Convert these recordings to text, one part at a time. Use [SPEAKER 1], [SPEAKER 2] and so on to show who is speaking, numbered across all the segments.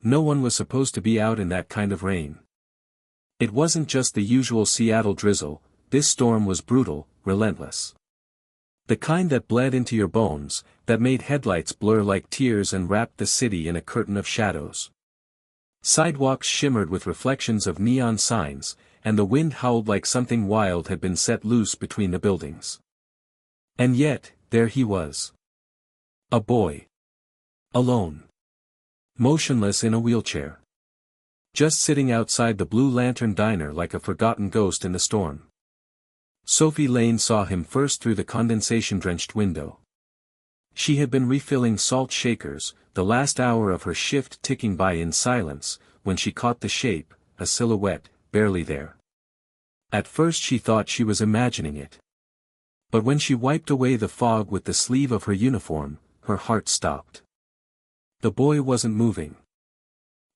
[SPEAKER 1] No one was supposed to be out in that kind of rain. It wasn't just the usual Seattle drizzle, this storm was brutal, relentless. The kind that bled into your bones, that made headlights blur like tears and wrapped the city in a curtain of shadows. Sidewalks shimmered with reflections of neon signs, and the wind howled like something wild had been set loose between the buildings. And yet, there he was. A boy. Alone. Motionless in a wheelchair. Just sitting outside the Blue Lantern diner like a forgotten ghost in the storm. Sophie Lane saw him first through the condensation-drenched window. She had been refilling salt shakers, the last hour of her shift ticking by in silence, when she caught the shape, a silhouette, barely there. At first she thought she was imagining it. But when she wiped away the fog with the sleeve of her uniform, her heart stopped. The boy wasn't moving.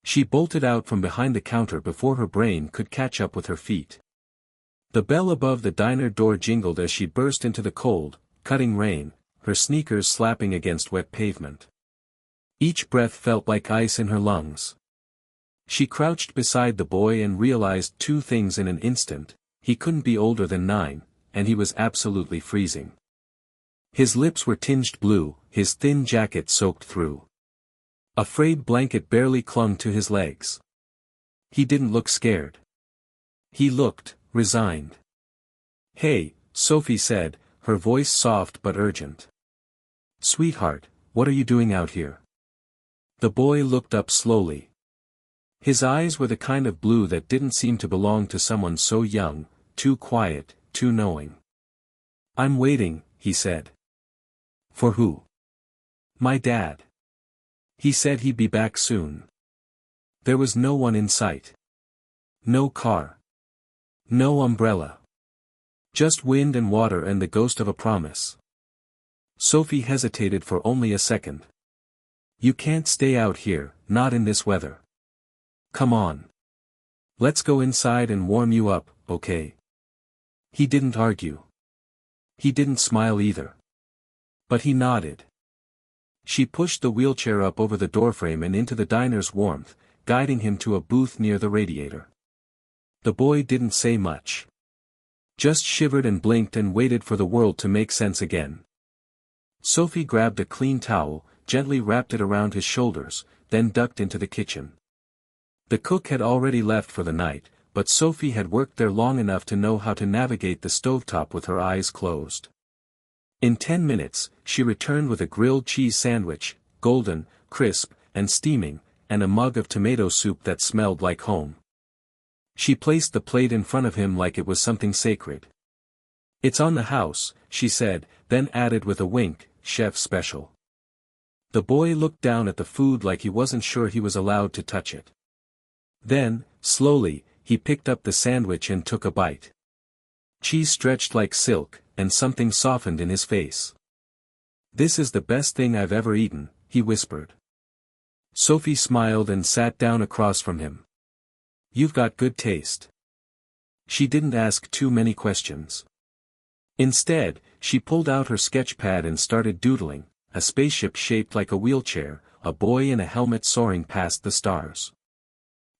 [SPEAKER 1] She bolted out from behind the counter before her brain could catch up with her feet. The bell above the diner door jingled as she burst into the cold, cutting rain, her sneakers slapping against wet pavement. Each breath felt like ice in her lungs. She crouched beside the boy and realized two things in an instant: he couldn't be older than 9, and he was absolutely freezing. His lips were tinged blue, his thin jacket soaked through. A frayed blanket barely clung to his legs. He didn't look scared. He looked resigned. "Hey," Sophie said, her voice soft but urgent. "Sweetheart, what are you doing out here?" The boy looked up slowly. His eyes were the kind of blue that didn't seem to belong to someone so young, too quiet, too knowing. "I'm waiting," he said. "For who?" "My dad. He said he'd be back soon." There was no one in sight. No car. No umbrella. Just wind and water and the ghost of a promise. Sophie hesitated for only a second. "You can't stay out here, not in this weather. Come on. Let's go inside and warm you up, okay?" He didn't argue. He didn't smile either. But he nodded. She pushed the wheelchair up over the doorframe and into the diner's warmth, guiding him to a booth near the radiator. The boy didn't say much. Just shivered and blinked and waited for the world to make sense again. Sophie grabbed a clean towel, gently wrapped it around his shoulders, then ducked into the kitchen. The cook had already left for the night, but Sophie had worked there long enough to know how to navigate the stovetop with her eyes closed. In 10 minutes, she returned with a grilled cheese sandwich, golden, crisp, and steaming, and a mug of tomato soup that smelled like home. She placed the plate in front of him like it was something sacred. "It's on the house," she said, then added with a wink, "Chef special." The boy looked down at the food like he wasn't sure he was allowed to touch it. Then, slowly, he picked up the sandwich and took a bite. Cheese stretched like silk, and something softened in his face. "This is the best thing I've ever eaten," he whispered. Sophie smiled and sat down across from him. "You've got good taste." She didn't ask too many questions. Instead, she pulled out her sketch pad and started doodling, a spaceship shaped like a wheelchair, a boy in a helmet soaring past the stars.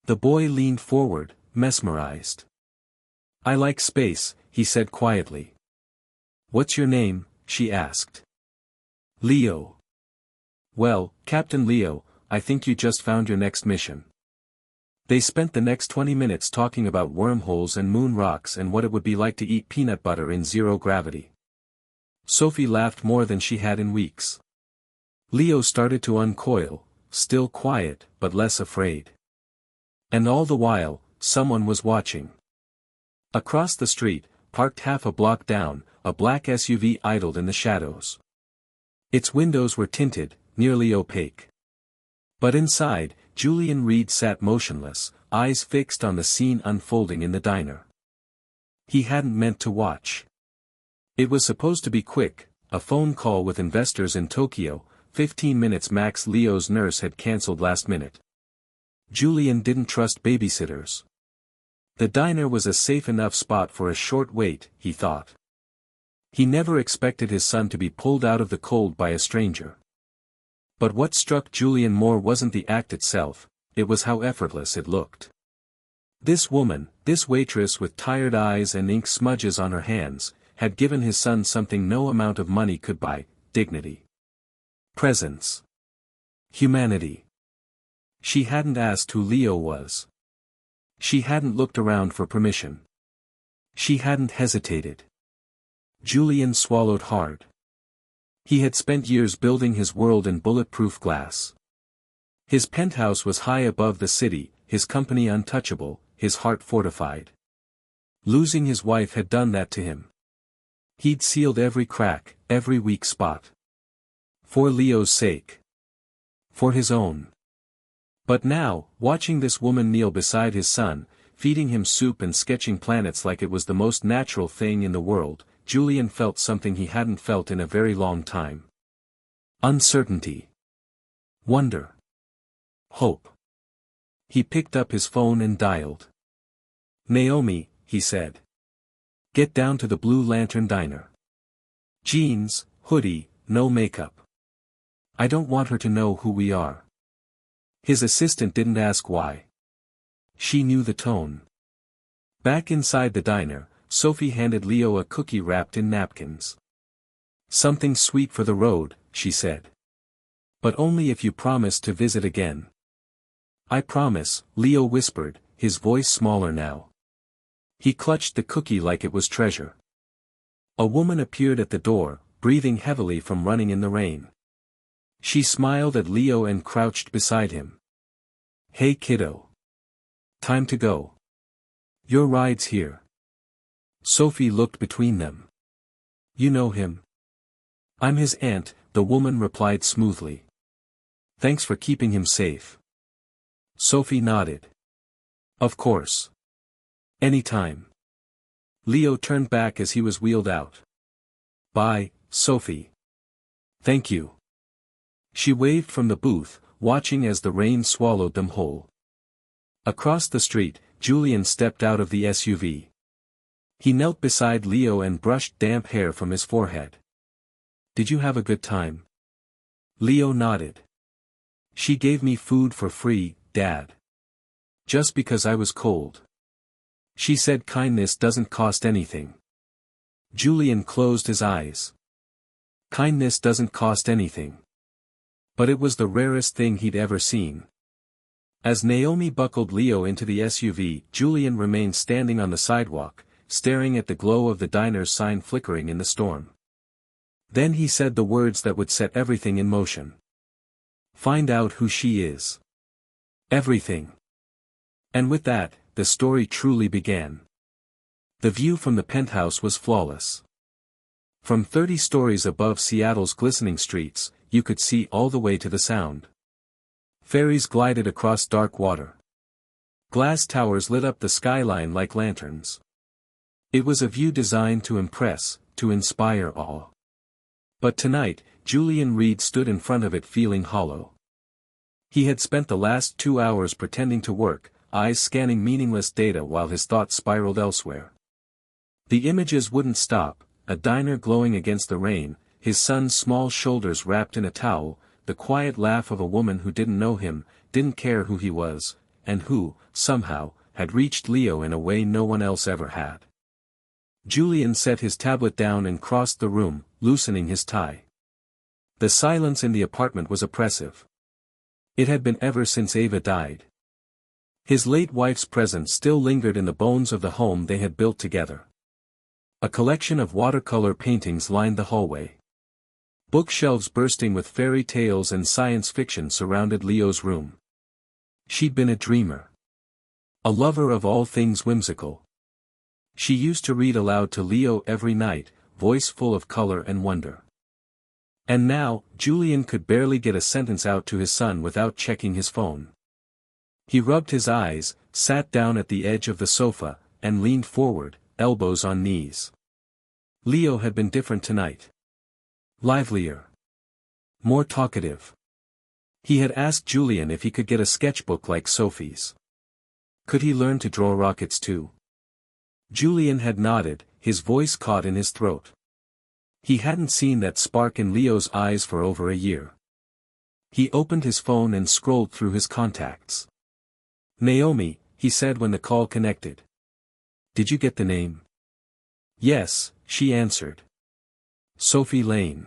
[SPEAKER 1] The boy leaned forward, mesmerized. "I like space," he said quietly. "What's your name?" she asked. "Leo." "Well, Captain Leo, I think you just found your next mission." They spent the next 20 minutes talking about wormholes and moon rocks and what it would be like to eat peanut butter in zero gravity. Sophie laughed more than she had in weeks. Leo started to uncoil, still quiet, but less afraid. And all the while, someone was watching. Across the street, parked half a block down, a black SUV idled in the shadows. Its windows were tinted, nearly opaque. But inside, Julian Reed sat motionless, eyes fixed on the scene unfolding in the diner. He hadn't meant to watch. It was supposed to be quick, a phone call with investors in Tokyo, 15 minutes max. Leo's nurse had cancelled last minute. Julian didn't trust babysitters. The diner was a safe enough spot for a short wait, he thought. He never expected his son to be pulled out of the cold by a stranger. But what struck Julian more wasn't the act itself, it was how effortless it looked. This woman, this waitress with tired eyes and ink smudges on her hands, had given his son something no amount of money could buy: dignity, presence, humanity. She hadn't asked who Leo was. She hadn't looked around for permission. She hadn't hesitated. Julian swallowed hard. He had spent years building his world in bulletproof glass. His penthouse was high above the city, his company untouchable, his heart fortified. Losing his wife had done that to him. He'd sealed every crack, every weak spot. For Leo's sake. For his own. But now, watching this woman kneel beside his son, feeding him soup and sketching planets like it was the most natural thing in the world, Julian felt something he hadn't felt in a very long time. Uncertainty. Wonder. Hope. He picked up his phone and dialed. "Naomi," he said. "Get down to the Blue Lantern Diner. Jeans, hoodie, no makeup. I don't want her to know who we are." His assistant didn't ask why. She knew the tone. Back inside the diner, Sophie handed Leo a cookie wrapped in napkins. "Something sweet for the road," she said. "But only if you promise to visit again." "I promise," Leo whispered, his voice smaller now. He clutched the cookie like it was treasure. A woman appeared at the door, breathing heavily from running in the rain. She smiled at Leo and crouched beside him. "Hey kiddo. Time to go. Your ride's here." Sophie looked between them. "You know him?" "I'm his aunt," the woman replied smoothly. "Thanks for keeping him safe." Sophie nodded. "Of course. Anytime." Leo turned back as he was wheeled out. "Bye, Sophie." "Thank you." She waved from the booth, watching as the rain swallowed them whole. Across the street, Julian stepped out of the SUV. He knelt beside Leo and brushed damp hair from his forehead. "Did you have a good time?" Leo nodded. "She gave me food for free, Dad. Just because I was cold. She said kindness doesn't cost anything." Julian closed his eyes. Kindness doesn't cost anything. But it was the rarest thing he'd ever seen. As Naomi buckled Leo into the SUV, Julian remained standing on the sidewalk, staring at the glow of the diner's sign flickering in the storm. Then he said the words that would set everything in motion. "Find out who she is. Everything." And with that, the story truly began. The view from the penthouse was flawless. From 30 stories above Seattle's glistening streets, you could see all the way to the Sound. Ferries glided across dark water. Glass towers lit up the skyline like lanterns. It was a view designed to impress, to inspire awe. But tonight, Julian Reed stood in front of it feeling hollow. He had spent the last 2 hours pretending to work, eyes scanning meaningless data while his thoughts spiraled elsewhere. The images wouldn't stop: a diner glowing against the rain, his son's small shoulders wrapped in a towel, the quiet laugh of a woman who didn't know him, didn't care who he was, and who, somehow, had reached Leo in a way no one else ever had. Julian set his tablet down and crossed the room, loosening his tie. The silence in the apartment was oppressive. It had been ever since Ava died. His late wife's presence still lingered in the bones of the home they had built together. A collection of watercolor paintings lined the hallway. Bookshelves bursting with fairy tales and science fiction surrounded Leo's room. She'd been a dreamer. A lover of all things whimsical. She used to read aloud to Leo every night, voice full of color and wonder. And now, Julian could barely get a sentence out to his son without checking his phone. He rubbed his eyes, sat down at the edge of the sofa, and leaned forward, elbows on knees. Leo had been different tonight. Livelier. More talkative. He had asked Julian if he could get a sketchbook like Sophie's. Could he learn to draw rockets too? Julian had nodded, his voice caught in his throat. He hadn't seen that spark in Leo's eyes for over a year. He opened his phone and scrolled through his contacts. Naomi, he said when the call connected. Did you get the name? Yes, she answered. Sophie Lane.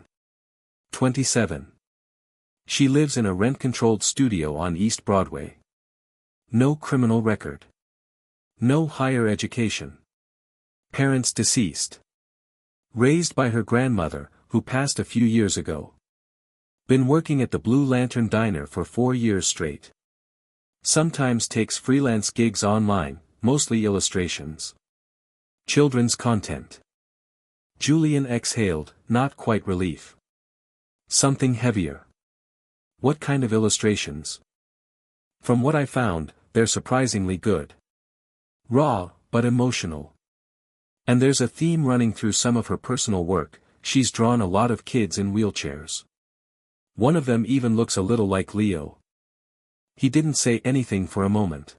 [SPEAKER 1] 27. She lives in a rent-controlled studio on East Broadway. No criminal record. No higher education. Parents deceased. Raised by her grandmother, who passed a few years ago. Been working at the Blue Lantern Diner for 4 years straight. Sometimes takes freelance gigs online, mostly illustrations. Children's content. Julian exhaled, not quite relief. Something heavier. What kind of illustrations? From what I found, they're surprisingly good. Raw, but emotional. And there's a theme running through some of her personal work. She's drawn a lot of kids in wheelchairs. One of them even looks a little like Leo. He didn't say anything for a moment.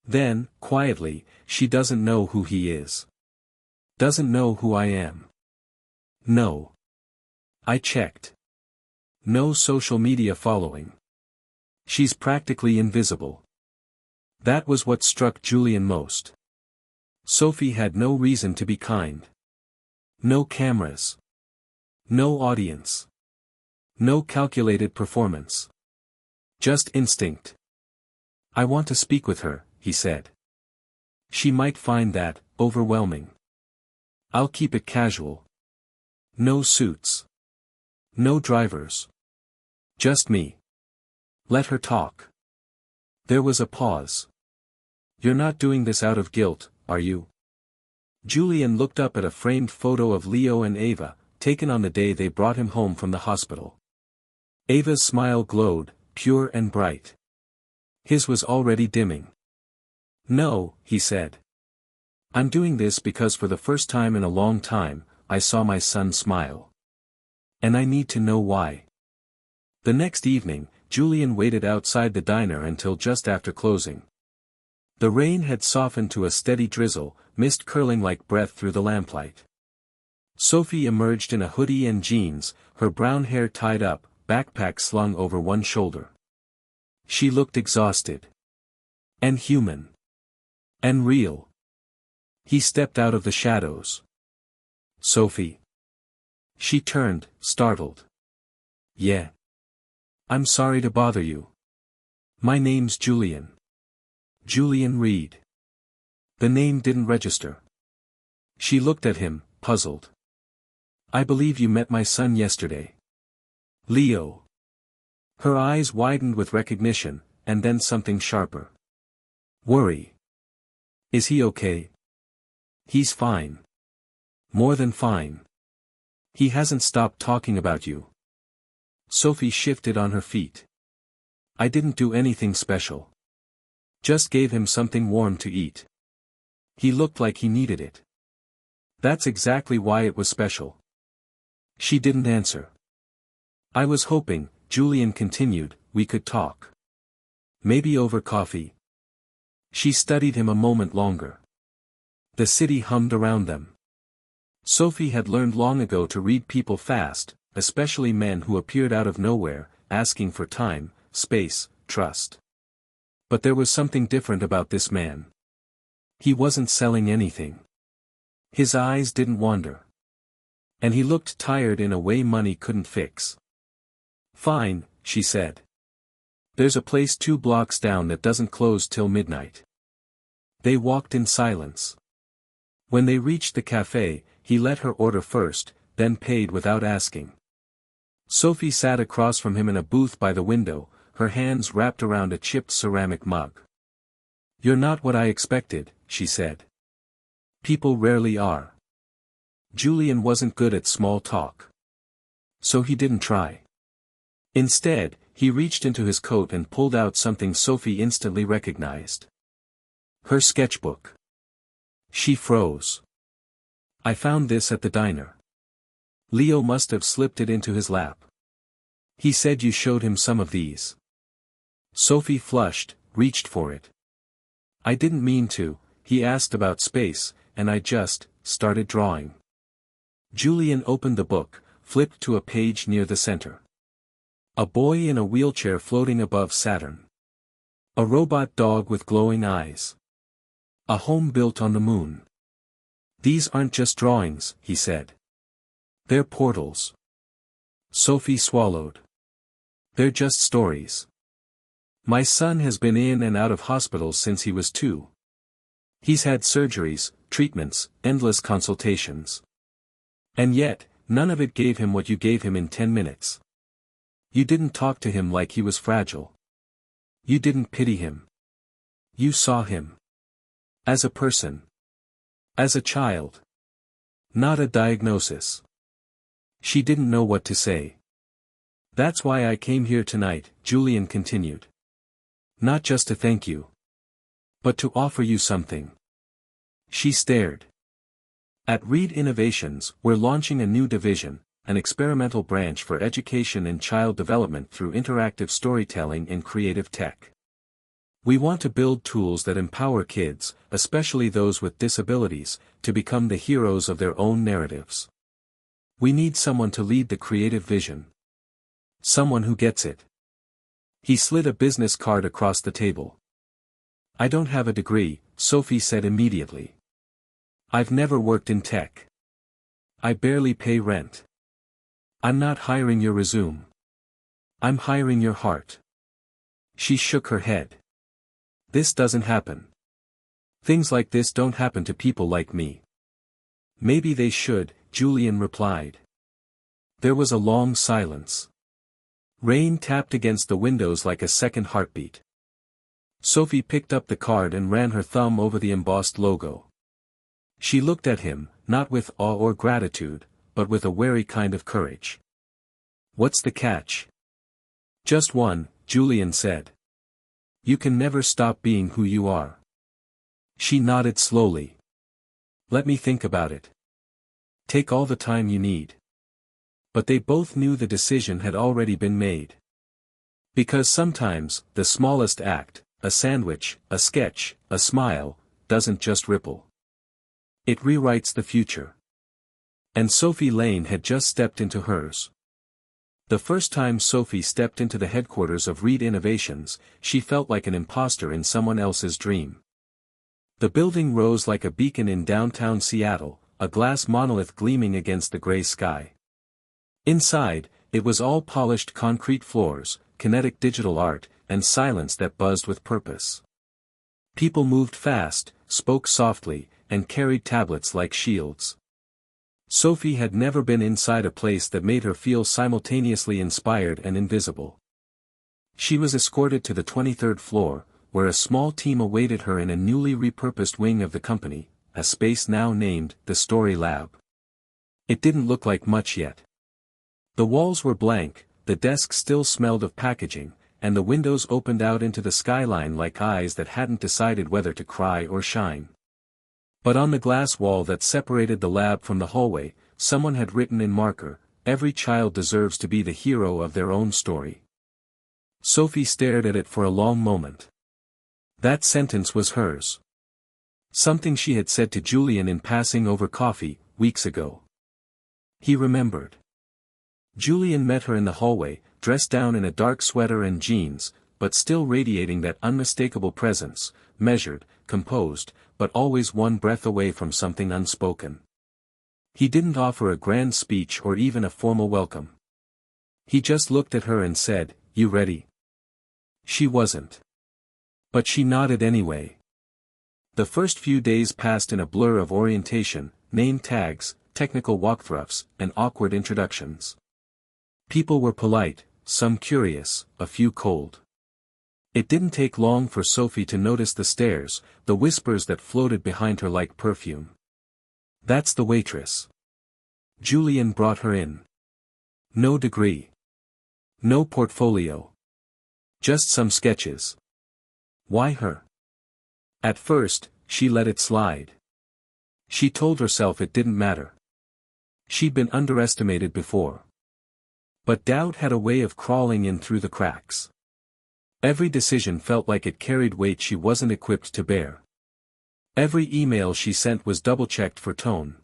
[SPEAKER 1] Then, quietly, she doesn't know who he is. Doesn't know who I am. No. I checked. No social media following. She's practically invisible. That was what struck Julian most. Sophie had no reason to be kind. No cameras. No audience. No calculated performance. Just instinct. I want to speak with her, he said. She might find that overwhelming. I'll keep it casual. No suits. No drivers. Just me. Let her talk. There was a pause. You're not doing this out of guilt, are you? Julian looked up at a framed photo of Leo and Ava, taken on the day they brought him home from the hospital. Ava's smile glowed, pure and bright. His was already dimming. No, he said. I'm doing this because for the first time in a long time, I saw my son smile. And I need to know why. The next evening, Julian waited outside the diner until just after closing. The rain had softened to a steady drizzle, mist curling like breath through the lamplight. Sophie emerged in a hoodie and jeans, her brown hair tied up, backpack slung over one shoulder. She looked exhausted. And human. And real. He stepped out of the shadows. Sophie. She turned, startled. Yeah. I'm sorry to bother you. My name's Julian. Julian Reed. The name didn't register. She looked at him, puzzled. I believe you met my son yesterday. Leo. Her eyes widened with recognition, and then something sharper. Worry. Is he okay? He's fine. More than fine. He hasn't stopped talking about you. Sophie shifted on her feet. I didn't do anything special. Just gave him something warm to eat. He looked like he needed it. That's exactly why it was special. She didn't answer. I was hoping, Julian continued, we could talk. Maybe over coffee. She studied him a moment longer. The city hummed around them. Sophie had learned long ago to read people fast, especially men who appeared out of nowhere, asking for time, space, trust. But there was something different about this man. He wasn't selling anything. His eyes didn't wander. And he looked tired in a way money couldn't fix. Fine, she said. There's a place 2 blocks down that doesn't close till midnight. They walked in silence. When they reached the café, he let her order first, then paid without asking. Sophie sat across from him in a booth by the window, her hands wrapped around a chipped ceramic mug. You're not what I expected, she said. People rarely are. Julian wasn't good at small talk. So he didn't try. Instead, he reached into his coat and pulled out something Sophie instantly recognized. Her sketchbook. She froze. I found this at the diner. Leo must have slipped it into his lap. He said you showed him some of these. Sophie flushed, reached for it. I didn't mean to, he asked about space, and I just started drawing. Julian opened the book, flipped to a page near the center. A boy in a wheelchair floating above Saturn. A robot dog with glowing eyes. A home built on the moon. These aren't just drawings, he said. They're portals. Sophie swallowed. They're just stories. My son has been in and out of hospitals since he was 2. He's had surgeries, treatments, endless consultations. And yet, none of it gave him what you gave him in 10 minutes. You didn't talk to him like he was fragile. You didn't pity him. You saw him. As a person. As a child. Not a diagnosis. She didn't know what to say. That's why I came here tonight, Julian continued. Not just to thank you. But to offer you something. She stared. At Reed Innovations, we're launching a new division, an experimental branch for education and child development through interactive storytelling and creative tech. We want to build tools that empower kids, especially those with disabilities, to become the heroes of their own narratives. We need someone to lead the creative vision. Someone who gets it. He slid a business card across the table. I don't have a degree, Sophie said immediately. I've never worked in tech. I barely pay rent. I'm not hiring your resume. I'm hiring your heart. She shook her head. This doesn't happen. Things like this don't happen to people like me. Maybe they should, Julian replied. There was a long silence. Rain tapped against the windows like a second heartbeat. Sophie picked up the card and ran her thumb over the embossed logo. She looked at him, not with awe or gratitude, but with a wary kind of courage. What's the catch? Just one, Julian said. You can never stop being who you are. She nodded slowly. Let me think about it. Take all the time you need. But they both knew the decision had already been made. Because sometimes, the smallest act, a sandwich, a sketch, a smile, doesn't just ripple. It rewrites the future. And Sophie Lane had just stepped into hers. The first time Sophie stepped into the headquarters of Reed Innovations, she felt like an imposter in someone else's dream. The building rose like a beacon in downtown Seattle, a glass monolith gleaming against the gray sky. Inside, it was all polished concrete floors, kinetic digital art, and silence that buzzed with purpose. People moved fast, spoke softly, and carried tablets like shields. Sophie had never been inside a place that made her feel simultaneously inspired and invisible. She was escorted to the 23rd floor, where a small team awaited her in a newly repurposed wing of the company, a space now named the Story Lab. It didn't look like much yet. The walls were blank, the desk still smelled of packaging, and the windows opened out into the skyline like eyes that hadn't decided whether to cry or shine. But on the glass wall that separated the lab from the hallway, someone had written in marker, "Every child deserves to be the hero of their own story." Sophie stared at it for a long moment. That sentence was hers. Something she had said to Julian in passing over coffee, weeks ago. He remembered. Julian met her in the hallway, dressed down in a dark sweater and jeans, but still radiating that unmistakable presence, measured, composed, but always one breath away from something unspoken. He didn't offer a grand speech or even a formal welcome. He just looked at her and said, "You ready?" She wasn't. But she nodded anyway. The first few days passed in a blur of orientation, name tags, technical walkthroughs, and awkward introductions. People were polite, some curious, a few cold. It didn't take long for Sophie to notice the stares, the whispers that floated behind her like perfume. That's the waitress. Julian brought her in. No degree. No portfolio. Just some sketches. Why her? At first, she let it slide. She told herself it didn't matter. She'd been underestimated before. But doubt had a way of crawling in through the cracks. Every decision felt like it carried weight she wasn't equipped to bear. Every email she sent was double-checked for tone.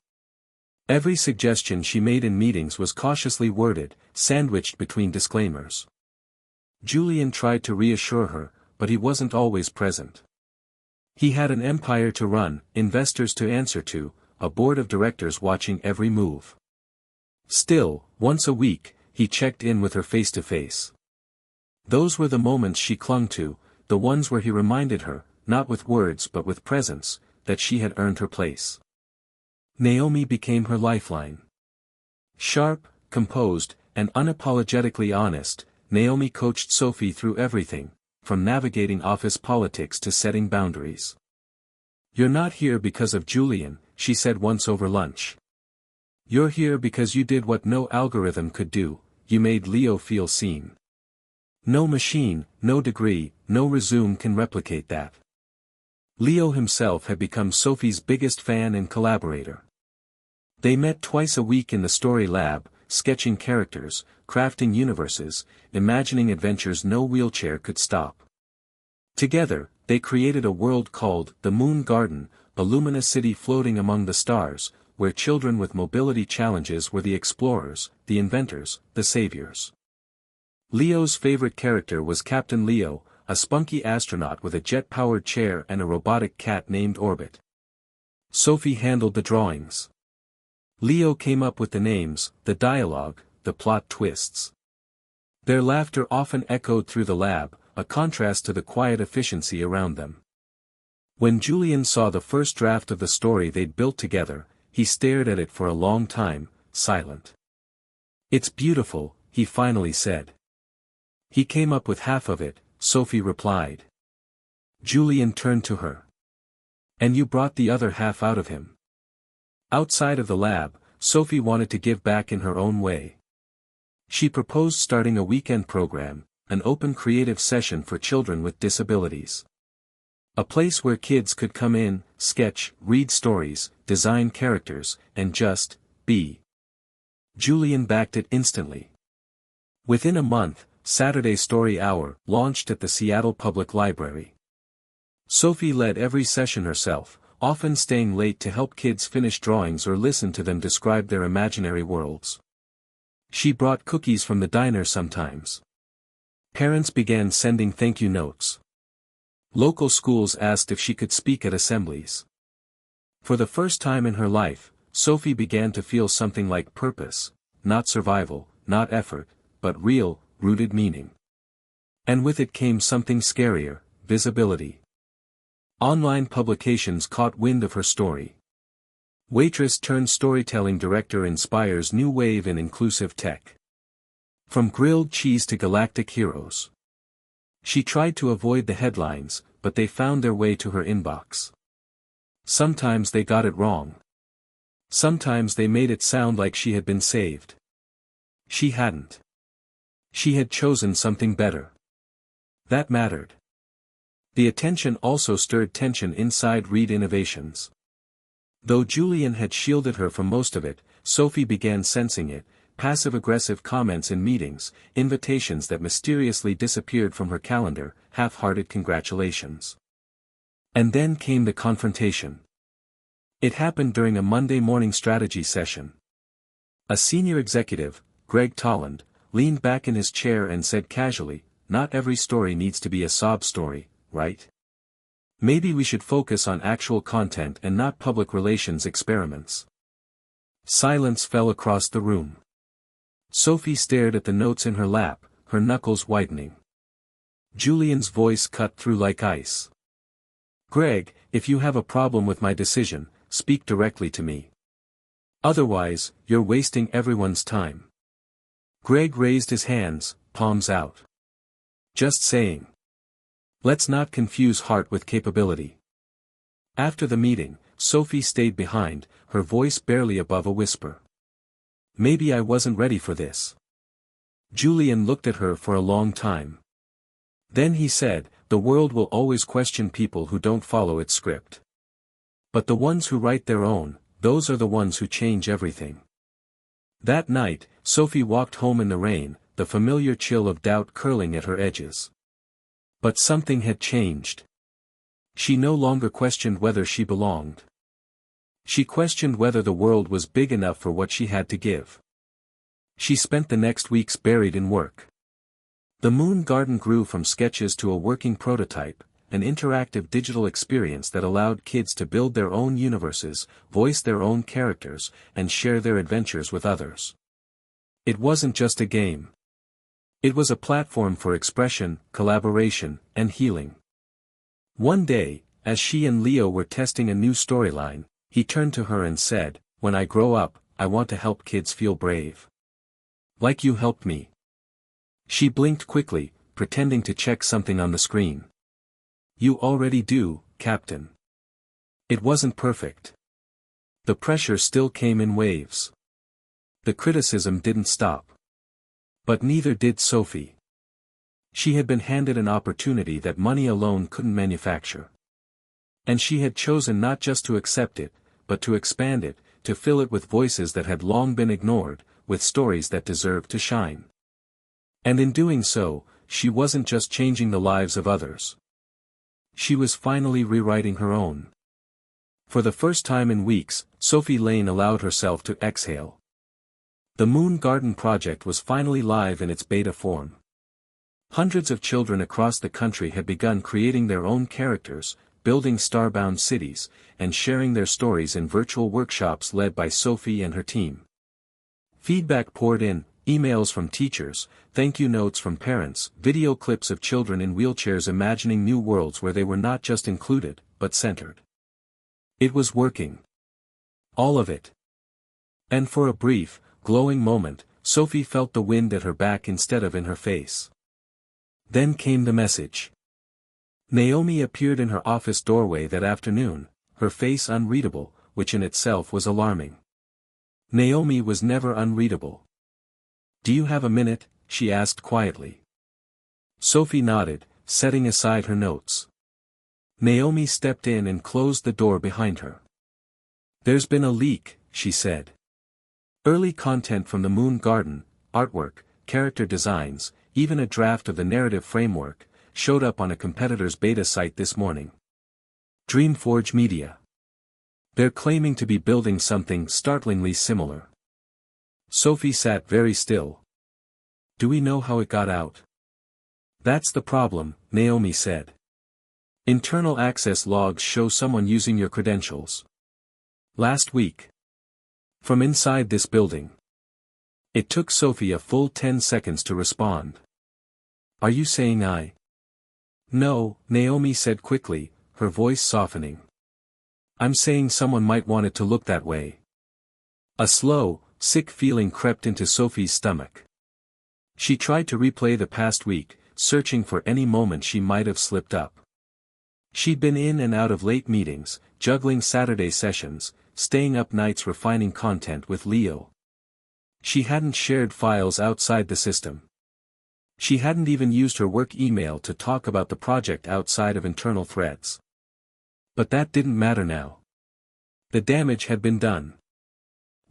[SPEAKER 1] Every suggestion she made in meetings was cautiously worded, sandwiched between disclaimers. Julian tried to reassure her, but he wasn't always present. He had an empire to run, investors to answer to, a board of directors watching every move. Still, once a week, he checked in with her face to face. Those were the moments she clung to, the ones where he reminded her, not with words but with presence, that she had earned her place. Naomi became her lifeline. Sharp, composed, and unapologetically honest, Naomi coached Sophie through everything, from navigating office politics to setting boundaries. "You're not here because of Julian," she said once over lunch. "You're here because you did what no algorithm could do, you made Leo feel seen. No machine, no degree, no resume can replicate that." Leo himself had become Sophie's biggest fan and collaborator. They met twice a week in the story lab, sketching characters, crafting universes, imagining adventures no wheelchair could stop. Together, they created a world called the Moon Garden, a luminous city floating among the stars, where children with mobility challenges were the explorers, the inventors, the saviors. Leo's favorite character was Captain Leo, a spunky astronaut with a jet-powered chair and a robotic cat named Orbit. Sophie handled the drawings. Leo came up with the names, the dialogue, the plot twists. Their laughter often echoed through the lab, a contrast to the quiet efficiency around them. When Julian saw the first draft of the story they'd built together, he stared at it for a long time, silent. "It's beautiful," he finally said. "He came up with half of it," Sophie replied. Julian turned to her. "And you brought the other half out of him." Outside of the lab, Sophie wanted to give back in her own way. She proposed starting a weekend program, an open creative session for children with disabilities. A place where kids could come in, sketch, read stories, design characters, and just be. Julian backed it instantly. Within a month, Saturday Story Hour launched at the Seattle Public Library. Sophie led every session herself, often staying late to help kids finish drawings or listen to them describe their imaginary worlds. She brought cookies from the diner sometimes. Parents began sending thank you notes. Local schools asked if she could speak at assemblies. For the first time in her life, Sophie began to feel something like purpose, not survival, not effort, but real, rooted meaning. And with it came something scarier, visibility. Online publications caught wind of her story. Waitress turned storytelling director inspires new wave in inclusive tech. From grilled cheese to galactic heroes. She tried to avoid the headlines, but they found their way to her inbox. Sometimes they got it wrong. Sometimes they made it sound like she had been saved. She hadn't. She had chosen something better. That mattered. The attention also stirred tension inside Read Innovations. Though Julian had shielded her from most of it, Sophie began sensing it, passive-aggressive comments in meetings, invitations that mysteriously disappeared from her calendar, half-hearted congratulations. And then came the confrontation. It happened during a Monday morning strategy session. A senior executive, Greg Tolland, leaned back in his chair and said casually, "Not every story needs to be a sob story, right? Maybe we should focus on actual content and not public relations experiments." Silence fell across the room. Sophie stared at the notes in her lap, her knuckles whitening. Julian's voice cut through like ice. "Greg, if you have a problem with my decision, speak directly to me. Otherwise, you're wasting everyone's time." Greg raised his hands, palms out. "Just saying. Let's not confuse heart with capability." After the meeting, Sophie stayed behind, her voice barely above a whisper. "Maybe I wasn't ready for this." Julian looked at her for a long time. Then he said, "The world will always question people who don't follow its script. But the ones who write their own, those are the ones who change everything." That night, Sophie walked home in the rain, the familiar chill of doubt curling at her edges. But something had changed. She no longer questioned whether she belonged. She questioned whether the world was big enough for what she had to give. She spent the next weeks buried in work. The Moon Garden grew from sketches to a working prototype, an interactive digital experience that allowed kids to build their own universes, voice their own characters, and share their adventures with others. It wasn't just a game. It was a platform for expression, collaboration, and healing. One day, as she and Leo were testing a new storyline, he turned to her and said, "When I grow up, I want to help kids feel brave. Like you helped me." She blinked quickly, pretending to check something on the screen. "You already do, Captain." It wasn't perfect. The pressure still came in waves. The criticism didn't stop. But neither did Sophie. She had been handed an opportunity that money alone couldn't manufacture. And she had chosen not just to accept it, but to expand it, to fill it with voices that had long been ignored, with stories that deserved to shine. And in doing so, she wasn't just changing the lives of others. She was finally rewriting her own. For the first time in weeks, Sophie Lane allowed herself to exhale. The Moon Garden project was finally live in its beta form. Hundreds of children across the country had begun creating their own characters, building starbound cities, and sharing their stories in virtual workshops led by Sophie and her team. Feedback poured in, emails from teachers, thank you notes from parents, video clips of children in wheelchairs imagining new worlds where they were not just included, but centered. It was working. All of it. And for a brief, glowing moment, Sophie felt the wind at her back instead of in her face. Then came the message. Naomi appeared in her office doorway that afternoon, her face unreadable, which in itself was alarming. Naomi was never unreadable. "Do you have a minute?" she asked quietly. Sophie nodded, setting aside her notes. Naomi stepped in and closed the door behind her. "There's been a leak," she said. Early content from the Moon Garden, artwork, character designs, even a draft of the narrative framework, showed up on a competitor's beta site this morning. Dreamforge Media. They're claiming to be building something startlingly similar. Sophie sat very still. "Do we know how it got out?" "That's the problem," Naomi said. "Internal access logs show someone using your credentials. Last week. From inside this building." It took Sophie a full 10 seconds to respond. "Are you saying I?" "No," Naomi said quickly, her voice softening. "I'm saying someone might want it to look that way." A slow, sick feeling crept into Sophie's stomach. She tried to replay the past week, searching for any moment she might have slipped up. She'd been in and out of late meetings, juggling Saturday sessions, staying up nights refining content with Leo. She hadn't shared files outside the system. She hadn't even used her work email to talk about the project outside of internal threads. But that didn't matter now. The damage had been done.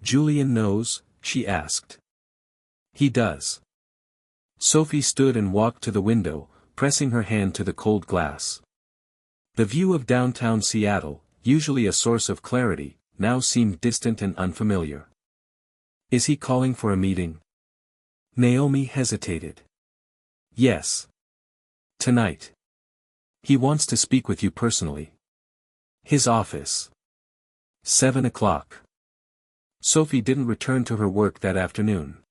[SPEAKER 1] "Julian knows?" she asked. "He does." Sophie stood and walked to the window, pressing her hand to the cold glass. The view of downtown Seattle, usually a source of clarity, now seemed distant and unfamiliar. "Is he calling for a meeting?" Naomi hesitated. "Yes. Tonight. He wants to speak with you personally. His office. 7 o'clock. Sophie didn't return to her work that afternoon.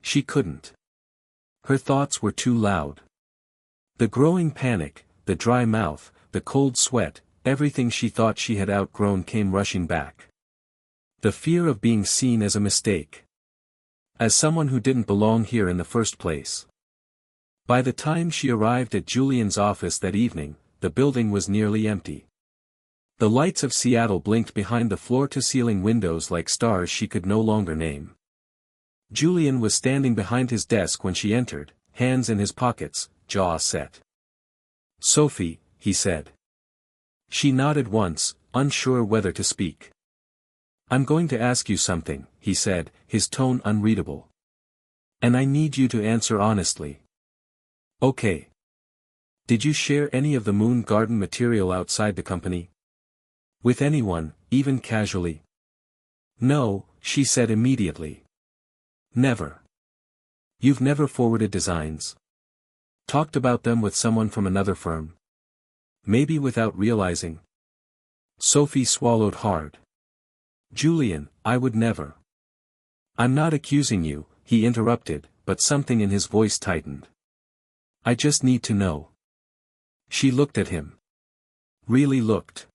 [SPEAKER 1] She couldn't. Her thoughts were too loud. The growing panic, the dry mouth, the cold sweat, everything she thought she had outgrown came rushing back. The fear of being seen as a mistake. As someone who didn't belong here in the first place. By the time she arrived at Julian's office that evening, the building was nearly empty. The lights of Seattle blinked behind the floor-to-ceiling windows like stars she could no longer name. Julian was standing behind his desk when she entered, hands in his pockets, jaw set. "Sophie," he said. She nodded once, unsure whether to speak. "I'm going to ask you something," he said, his tone unreadable. "And I need you to answer honestly." "Okay. Did you share any of the Moon Garden material outside the company? With anyone, even casually?" "No," she said immediately. "Never. You've never forwarded designs?" Talked about them with someone from another firm? Maybe without realizing? Sophie swallowed hard. Julian, I would never. I'm not accusing you, he interrupted, but something in his voice tightened. I just need to know. She looked at him. Really looked.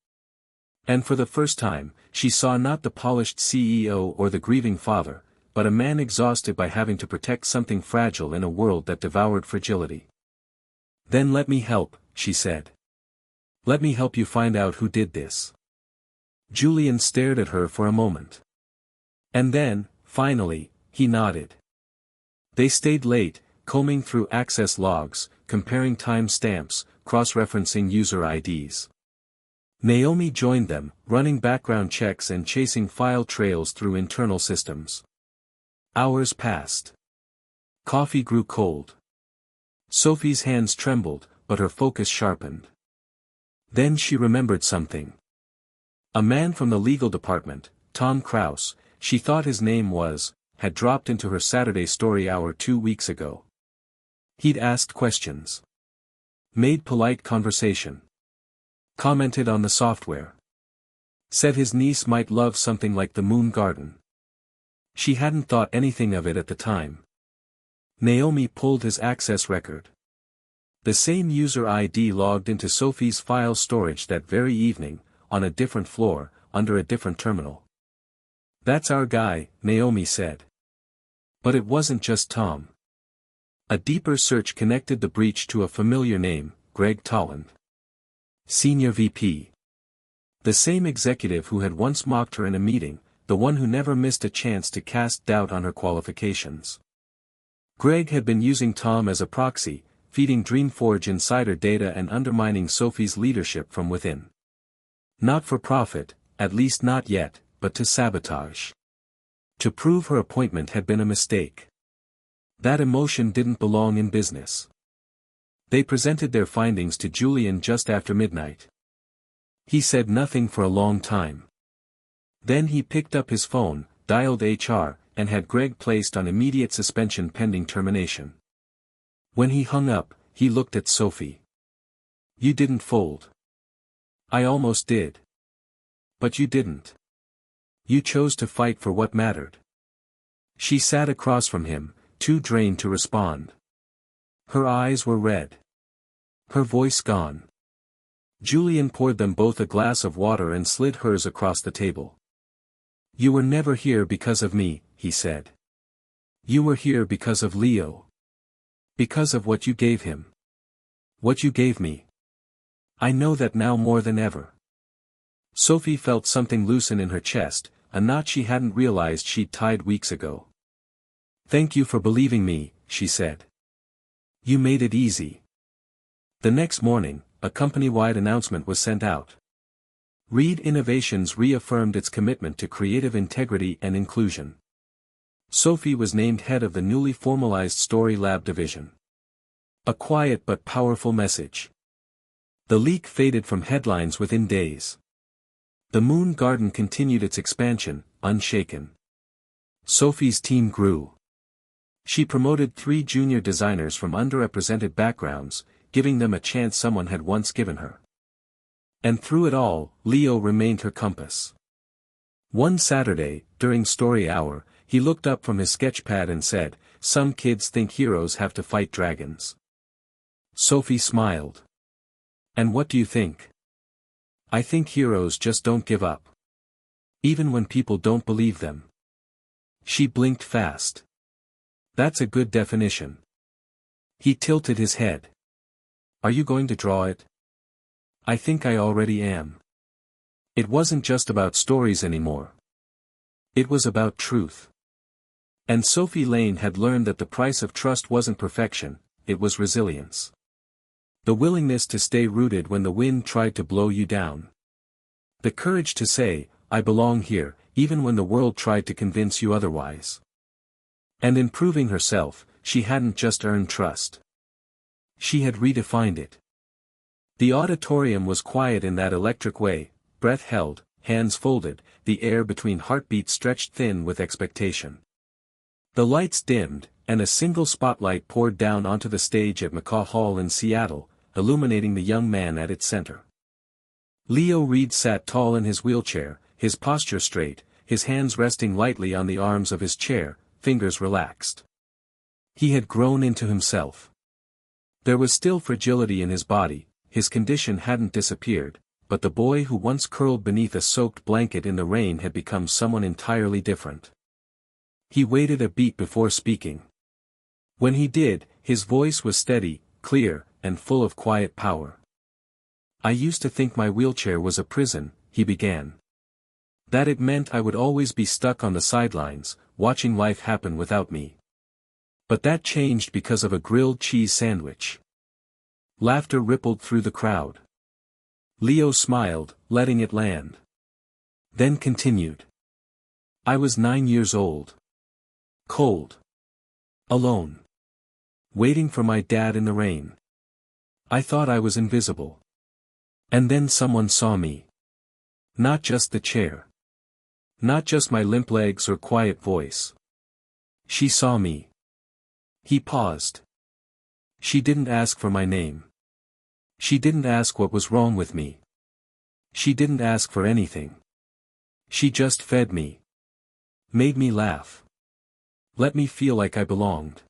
[SPEAKER 1] And for the first time, she saw not the polished CEO or the grieving father, but a man exhausted by having to protect something fragile in a world that devoured fragility. Then let me help, she said. Let me help you find out who did this. Julian stared at her for a moment. And then, finally, he nodded. They stayed late, combing through access logs, comparing time stamps, cross-referencing user IDs. Naomi joined them, running background checks and chasing file trails through internal systems. Hours passed. Coffee grew cold. Sophie's hands trembled, but her focus sharpened. Then she remembered something. A man from the legal department, Tom Kraus, she thought his name was, had dropped into her Saturday story hour 2 weeks ago. He'd asked questions. Made polite conversation. Commented on the software. Said his niece might love something like the Moon Garden. She hadn't thought anything of it at the time. Naomi pulled his access record. The same user ID logged into Sophie's file storage that very evening, on a different floor, under a different terminal. That's our guy, Naomi said. But it wasn't just Tom. A deeper search connected the breach to a familiar name, Greg Tolland. Senior VP. The same executive who had once mocked her in a meeting, the one who never missed a chance to cast doubt on her qualifications. Greg had been using Tom as a proxy, feeding Dreamforge insider data and undermining Sophie's leadership from within. Not for profit, at least not yet, but to sabotage. To prove her appointment had been a mistake. That emotion didn't belong in business. They presented their findings to Julian just after midnight. He said nothing for a long time. Then he picked up his phone, dialed HR, and had Greg placed on immediate suspension pending termination. When he hung up, he looked at Sophie. You didn't fold. I almost did. But you didn't. You chose to fight for what mattered. She sat across from him, too drained to respond. Her eyes were red. Her voice gone. Julian poured them both a glass of water and slid hers across the table. You were never here because of me, he said. You were here because of Leo. Because of what you gave him. What you gave me. I know that now more than ever. Sophie felt something loosen in her chest, a knot she hadn't realized she'd tied weeks ago. Thank you for believing me, she said. You made it easy. The next morning, a company-wide announcement was sent out. Reed Innovations reaffirmed its commitment to creative integrity and inclusion. Sophie was named head of the newly formalized Story Lab division. A quiet but powerful message. The leak faded from headlines within days. The Moon Garden continued its expansion, unshaken. Sophie's team grew. She promoted 3 junior designers from underrepresented backgrounds, giving them a chance someone had once given her. And through it all, Leo remained her compass. One Saturday, during story hour, he looked up from his sketchpad and said, "Some kids think heroes have to fight dragons." Sophie smiled. "And what do you think?" "I think heroes just don't give up. Even when people don't believe them." She blinked fast. "That's a good definition." He tilted his head. "Are you going to draw it?" "I think I already am." It wasn't just about stories anymore. It was about truth. And Sophie Lane had learned that the price of trust wasn't perfection, it was resilience. The willingness to stay rooted when the wind tried to blow you down. The courage to say, "I belong here," even when the world tried to convince you otherwise. And in proving herself, she hadn't just earned trust. She had redefined it. The auditorium was quiet in that electric way, breath held, hands folded, the air between heartbeats stretched thin with expectation. The lights dimmed, and a single spotlight poured down onto the stage at McCaw Hall in Seattle, illuminating the young man at its center. Leo Reed sat tall in his wheelchair, his posture straight, his hands resting lightly on the arms of his chair, fingers relaxed. He had grown into himself. There was still fragility in his body, his condition hadn't disappeared, but the boy who once curled beneath a soaked blanket in the rain had become someone entirely different. He waited a beat before speaking. When he did, his voice was steady, clear, and full of quiet power. "I used to think my wheelchair was a prison," he began. "That it meant I would always be stuck on the sidelines, watching life happen without me. But that changed because of a grilled cheese sandwich." Laughter rippled through the crowd. Leo smiled, letting it land. Then continued. "I was 9 years old. Cold. Alone. Waiting for my dad in the rain. I thought I was invisible. And then someone saw me. Not just the chair. Not just my limp legs or quiet voice. She saw me." He paused. "She didn't ask for my name. She didn't ask what was wrong with me. She didn't ask for anything. She just fed me. Made me laugh. Let me feel like I belonged.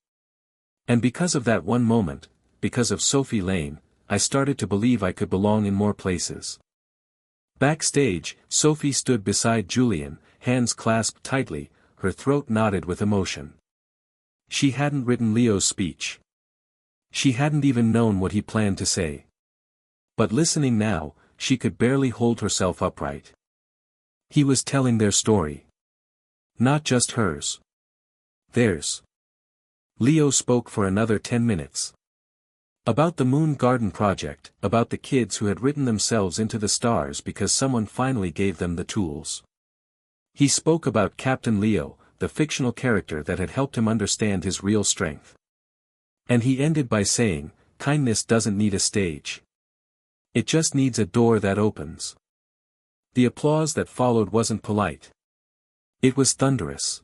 [SPEAKER 1] And because of that one moment, because of Sophie Lane, I started to believe I could belong in more places." Backstage, Sophie stood beside Julian, hands clasped tightly, her throat knotted with emotion. She hadn't written Leo's speech. She hadn't even known what he planned to say. But listening now, she could barely hold herself upright. He was telling their story. Not just hers. Theirs. Leo spoke for another 10 minutes. About the Moon Garden Project, about the kids who had written themselves into the stars because someone finally gave them the tools. He spoke about Captain Leo, the fictional character that had helped him understand his real strength. And he ended by saying, "Kindness doesn't need a stage. It just needs a door that opens." The applause that followed wasn't polite. It was thunderous.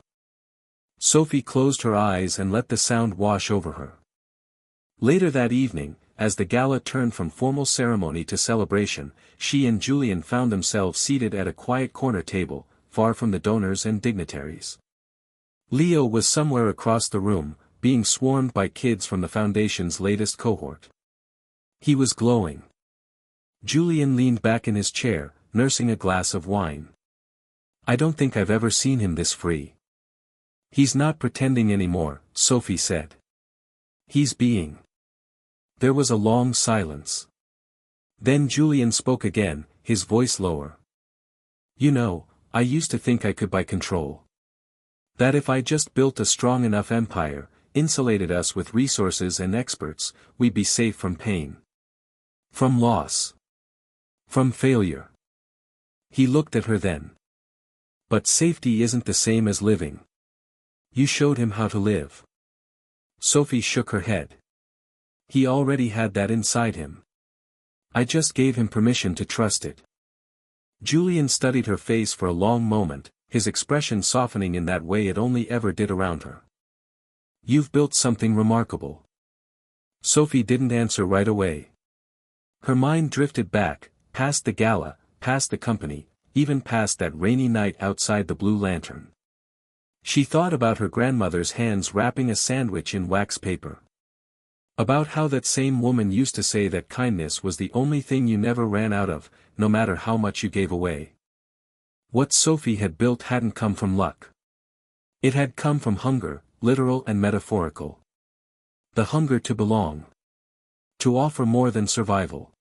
[SPEAKER 1] Sophie closed her eyes and let the sound wash over her. Later that evening, as the gala turned from formal ceremony to celebration, she and Julian found themselves seated at a quiet corner table, far from the donors and dignitaries. Leo was somewhere across the room, being swarmed by kids from the Foundation's latest cohort. He was glowing. Julian leaned back in his chair, nursing a glass of wine. "I don't think I've ever seen him this free." "He's not pretending anymore," Sophie said. "He's being." There was a long silence. Then Julian spoke again, his voice lower. "You know, I used to think I could buy control. That if I just built a strong enough empire, insulated us with resources and experts, we'd be safe from pain. From loss. From failure." He looked at her then. "But safety isn't the same as living. You showed him how to live." Sophie shook her head. "He already had that inside him. I just gave him permission to trust it." Julian studied her face for a long moment, his expression softening in that way it only ever did around her. "You've built something remarkable." Sophie didn't answer right away. Her mind drifted back, past the gala, past the company, even past that rainy night outside the Blue Lantern. She thought about her grandmother's hands wrapping a sandwich in wax paper. About how that same woman used to say that kindness was the only thing you never ran out of, no matter how much you gave away. What Sophie had built hadn't come from luck. It had come from hunger, literal and metaphorical. The hunger to belong. To offer more than survival.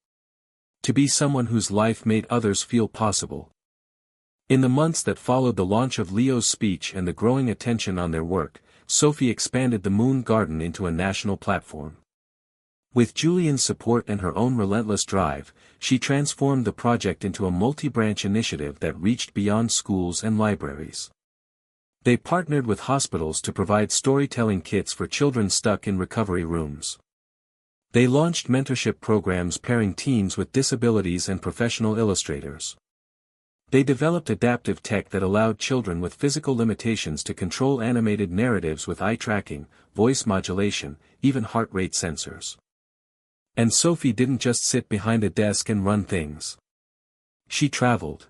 [SPEAKER 1] To be someone whose life made others feel possible. In the months that followed the launch of Leo's speech and the growing attention on their work, Sophie expanded the Moon Garden into a national platform. With Julian's support and her own relentless drive, she transformed the project into a multi-branch initiative that reached beyond schools and libraries. They partnered with hospitals to provide storytelling kits for children stuck in recovery rooms. They launched mentorship programs pairing teens with disabilities and professional illustrators. They developed adaptive tech that allowed children with physical limitations to control animated narratives with eye tracking, voice modulation, even heart rate sensors. And Sophie didn't just sit behind a desk and run things. She traveled.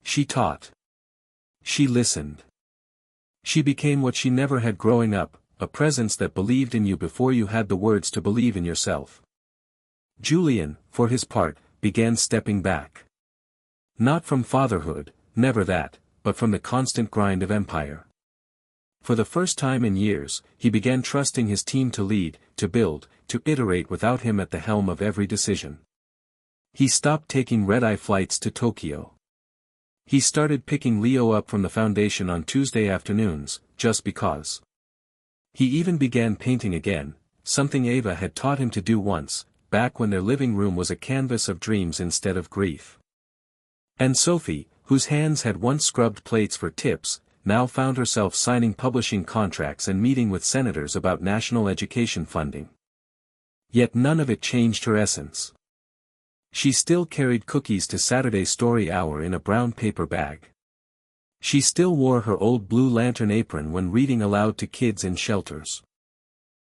[SPEAKER 1] She taught. She listened. She became what she never had growing up, a presence that believed in you before you had the words to believe in yourself. Julian, for his part, began stepping back. Not from fatherhood, never that, but from the constant grind of empire. For the first time in years, he began trusting his team to lead, to build, to iterate without him at the helm of every decision. He stopped taking red-eye flights to Tokyo. He started picking Leo up from the foundation on Tuesday afternoons, just because. He even began painting again, something Ava had taught him to do once, back when their living room was a canvas of dreams instead of grief. And Sophie, whose hands had once scrubbed plates for tips, now found herself signing publishing contracts and meeting with senators about national education funding. Yet none of it changed her essence. She still carried cookies to Saturday Story Hour in a brown paper bag. She still wore her old blue lantern apron when reading aloud to kids in shelters.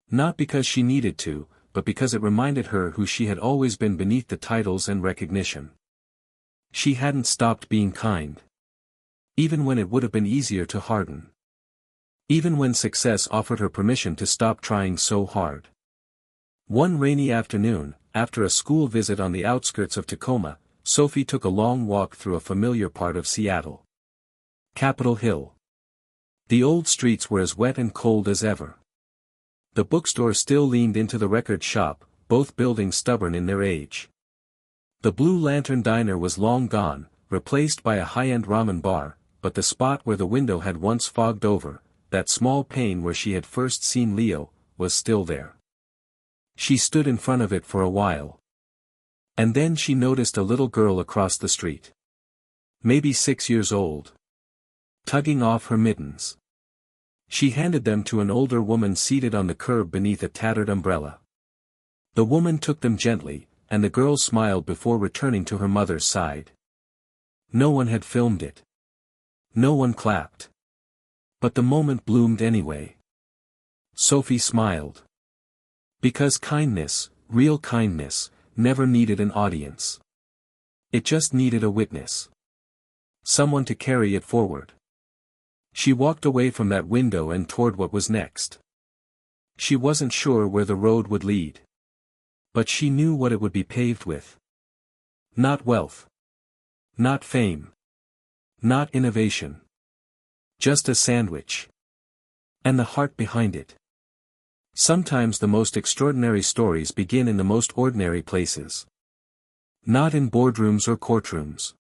[SPEAKER 1] Not because she needed to, but because it reminded her who she had always been beneath the titles and recognition. She hadn't stopped being kind. Even when it would have been easier to harden. Even when success offered her permission to stop trying so hard. One rainy afternoon, after a school visit on the outskirts of Tacoma, Sophie took a long walk through a familiar part of Seattle. Capitol Hill. The old streets were as wet and cold as ever. The bookstore still leaned into the record shop, both buildings stubborn in their age. The Blue Lantern Diner was long gone, replaced by a high-end ramen bar, but the spot where the window had once fogged over, that small pane where she had first seen Leo, was still there. She stood in front of it for a while. And then she noticed a little girl across the street. Maybe 6 years old. Tugging off her mittens. She handed them to an older woman seated on the curb beneath a tattered umbrella. The woman took them gently, and the girl smiled before returning to her mother's side. No one had filmed it. No one clapped. But the moment bloomed anyway. Sophie smiled. Because kindness, real kindness, never needed an audience. It just needed a witness. Someone to carry it forward. She walked away from that window and toward what was next. She wasn't sure where the road would lead. But she knew what it would be paved with. Not wealth. Not fame. Not innovation. Just a sandwich. And the heart behind it. Sometimes the most extraordinary stories begin in the most ordinary places. Not in boardrooms or courtrooms.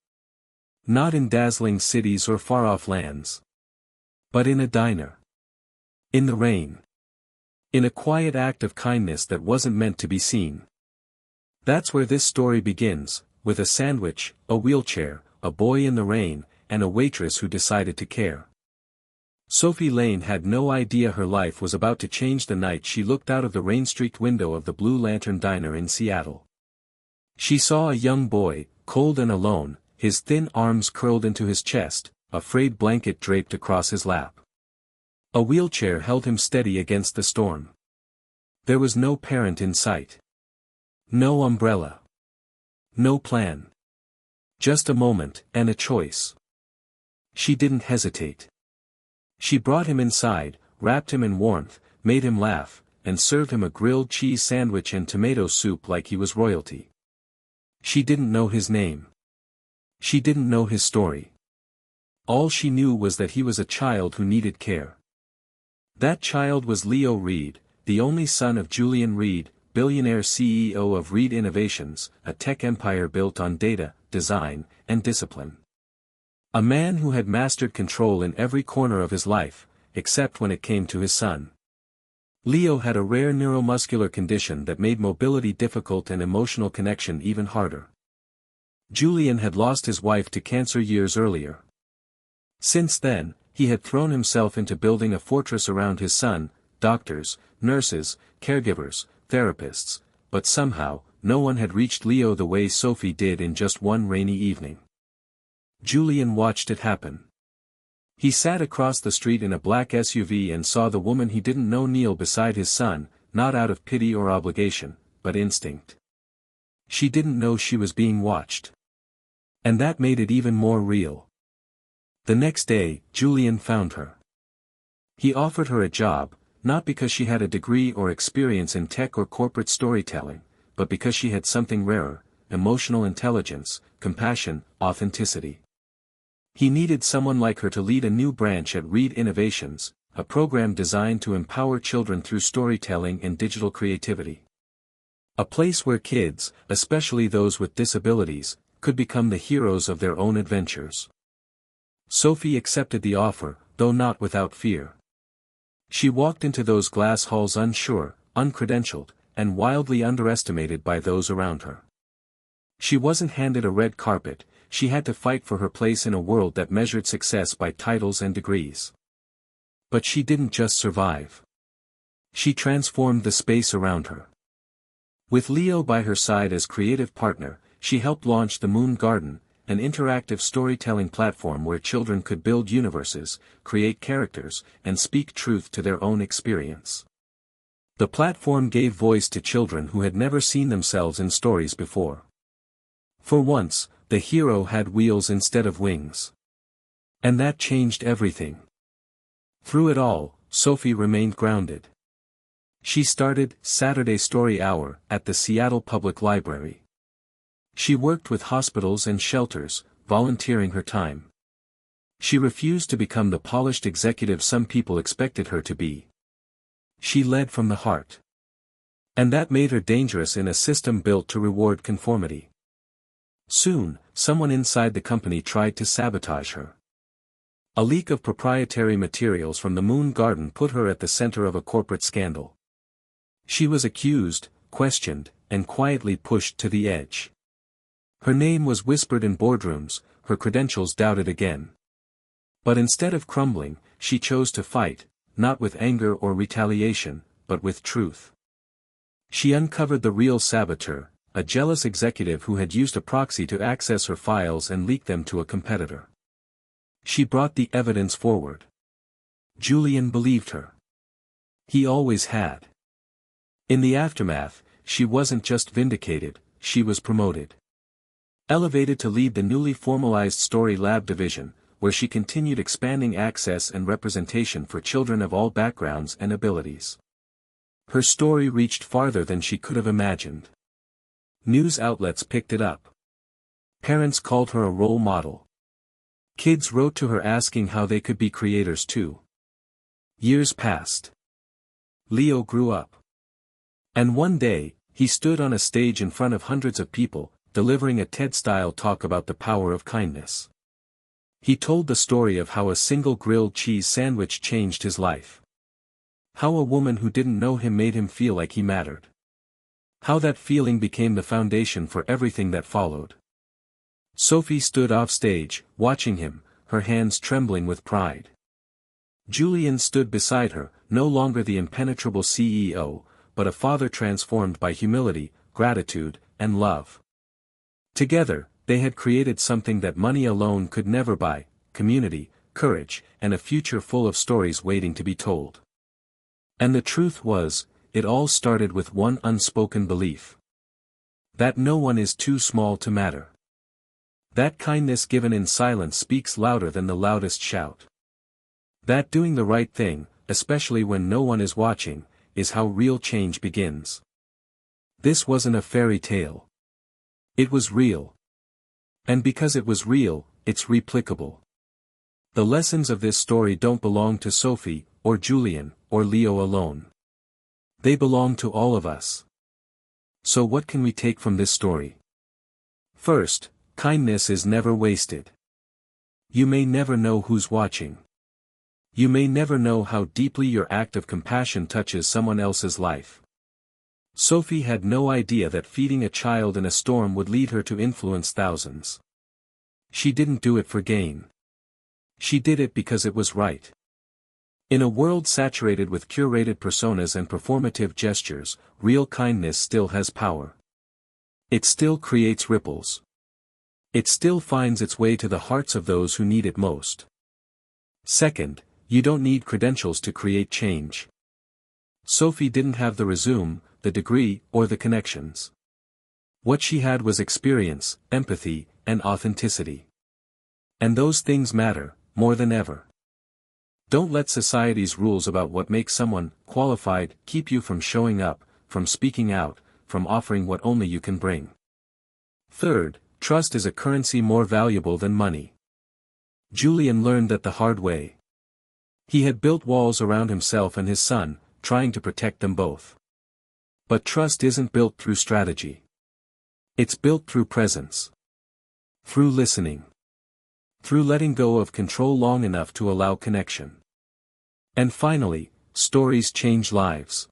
[SPEAKER 1] Not in dazzling cities or far-off lands. But in a diner. In the rain. In a quiet act of kindness that wasn't meant to be seen. That's where this story begins, with a sandwich, a wheelchair, a boy in the rain, and a waitress who decided to care. Sophie Lane had no idea her life was about to change the night she looked out of the rain-streaked window of the Blue Lantern Diner in Seattle. She saw a young boy, cold and alone, his thin arms curled into his chest, a frayed blanket draped across his lap. A wheelchair held him steady against the storm. There was no parent in sight. No umbrella. No plan. Just a moment, and a choice. She didn't hesitate. She brought him inside, wrapped him in warmth, made him laugh, and served him a grilled cheese sandwich and tomato soup like he was royalty. She didn't know his name. She didn't know his story. All she knew was that he was a child who needed care. That child was Leo Reed, the only son of Julian Reed, billionaire CEO of Reed Innovations, a tech empire built on data, design, and discipline. A man who had mastered control in every corner of his life, except when it came to his son. Leo had a rare neuromuscular condition that made mobility difficult and emotional connection even harder. Julian had lost his wife to cancer years earlier. Since then, he had thrown himself into building a fortress around his son, doctors, nurses, caregivers, therapists, but somehow, no one had reached Leo the way Sophie did in just one rainy evening. Julian watched it happen. He sat across the street in a black SUV and saw the woman he didn't know kneel beside his son, not out of pity or obligation, but instinct. She didn't know she was being watched. And that made it even more real. The next day, Julian found her. He offered her a job, not because she had a degree or experience in tech or corporate storytelling, but because she had something rarer: emotional intelligence, compassion, authenticity. He needed someone like her to lead a new branch at Reed Innovations, a program designed to empower children through storytelling and digital creativity. A place where kids, especially those with disabilities, could become the heroes of their own adventures. Sophie accepted the offer, though not without fear. She walked into those glass halls unsure, uncredentialed, and wildly underestimated by those around her. She wasn't handed a red carpet, she had to fight for her place in a world that measured success by titles and degrees. But she didn't just survive. She transformed the space around her. With Leo by her side as creative partner, she helped launch the Moon Garden, an interactive storytelling platform where children could build universes, create characters, and speak truth to their own experience. The platform gave voice to children who had never seen themselves in stories before. For once, the hero had wheels instead of wings. And that changed everything. Through it all, Sophie remained grounded. She started Saturday Story Hour at the Seattle Public Library. She worked with hospitals and shelters, volunteering her time. She refused to become the polished executive some people expected her to be. She led from the heart. And that made her dangerous in a system built to reward conformity. Soon, someone inside the company tried to sabotage her. A leak of proprietary materials from the Moon Garden put her at the center of a corporate scandal. She was accused, questioned, and quietly pushed to the edge. Her name was whispered in boardrooms, her credentials doubted again. But instead of crumbling, she chose to fight, not with anger or retaliation, but with truth. She uncovered the real saboteur, a jealous executive who had used a proxy to access her files and leak them to a competitor. She brought the evidence forward. Julian believed her. He always had. In the aftermath, she wasn't just vindicated, she was promoted. Elevated to lead the newly formalized Story Lab division, where she continued expanding access and representation for children of all backgrounds and abilities. Her story reached farther than she could have imagined. News outlets picked it up. Parents called her a role model. Kids wrote to her asking how they could be creators too. Years passed. Leo grew up. And one day, he stood on a stage in front of hundreds of people, delivering a TED-style talk about the power of kindness. He told the story of how a single grilled cheese sandwich changed his life. How a woman who didn't know him made him feel like he mattered. How that feeling became the foundation for everything that followed. Sophie stood off stage, watching him, her hands trembling with pride. Julian stood beside her, no longer the impenetrable CEO, but a father transformed by humility, gratitude, and love. Together, they had created something that money alone could never buy: community, courage, and a future full of stories waiting to be told. And the truth was, it all started with one unspoken belief. That no one is too small to matter. That kindness given in silence speaks louder than the loudest shout. That doing the right thing, especially when no one is watching, is how real change begins. This wasn't a fairy tale. It was real. And because it was real, it's replicable. The lessons of this story don't belong to Sophie, or Julian, or Leo alone. They belong to all of us. So what can we take from this story? First, kindness is never wasted. You may never know who's watching. You may never know how deeply your act of compassion touches someone else's life. Sophie had no idea that feeding a child in a storm would lead her to influence thousands. She didn't do it for gain. She did it because it was right. In a world saturated with curated personas and performative gestures, real kindness still has power. It still creates ripples. It still finds its way to the hearts of those who need it most. Second, you don't need credentials to create change. Sophie didn't have the resume, the degree, or the connections. What she had was experience, empathy, and authenticity. And those things matter, more than ever. Don't let society's rules about what makes someone qualified keep you from showing up, from speaking out, from offering what only you can bring. Third, trust is a currency more valuable than money. Julian learned that the hard way. He had built walls around himself and his son, trying to protect them both. But trust isn't built through strategy. It's built through presence. Through listening. Through letting go of control long enough to allow connection. And finally, stories change lives.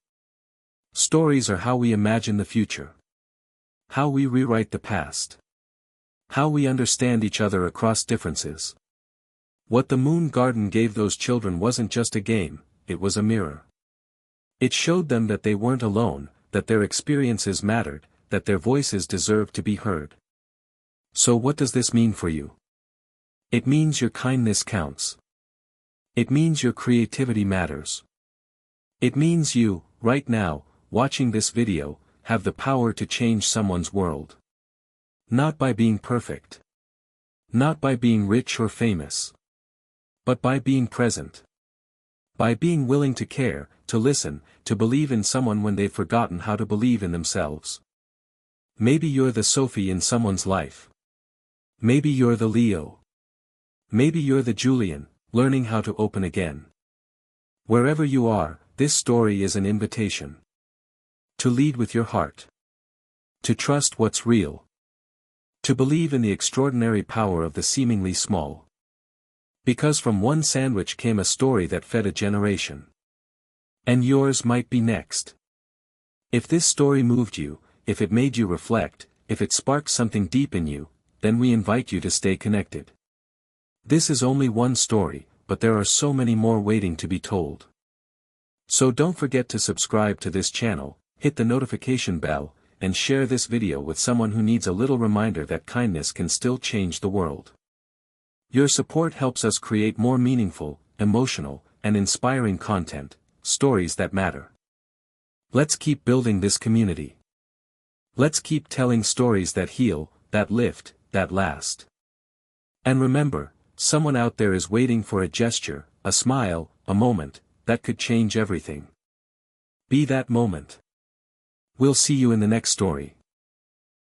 [SPEAKER 1] Stories are how we imagine the future. How we rewrite the past. How we understand each other across differences. What the Moon Garden gave those children wasn't just a game, it was a mirror. It showed them that they weren't alone, that their experiences mattered, that their voices deserved to be heard. So what does this mean for you? It means your kindness counts. It means your creativity matters. It means you, right now, watching this video, have the power to change someone's world. Not by being perfect. Not by being rich or famous. But by being present. By being willing to care, to listen, to believe in someone when they've forgotten how to believe in themselves. Maybe you're the Sophie in someone's life. Maybe you're the Leo. Maybe you're the Julian, learning how to open again. Wherever you are, this story is an invitation. To lead with your heart. To trust what's real. To believe in the extraordinary power of the seemingly small. Because from one sandwich came a story that fed a generation. And yours might be next. If this story moved you, if it made you reflect, if it sparked something deep in you, then we invite you to stay connected. This is only one story, but there are so many more waiting to be told. So don't forget to subscribe to this channel, hit the notification bell, and share this video with someone who needs a little reminder that kindness can still change the world. Your support helps us create more meaningful, emotional, and inspiring content, stories that matter. Let's keep building this community. Let's keep telling stories that heal, that lift, that last. And remember, someone out there is waiting for a gesture, a smile, a moment, that could change everything. Be that moment. We'll see you in the next story.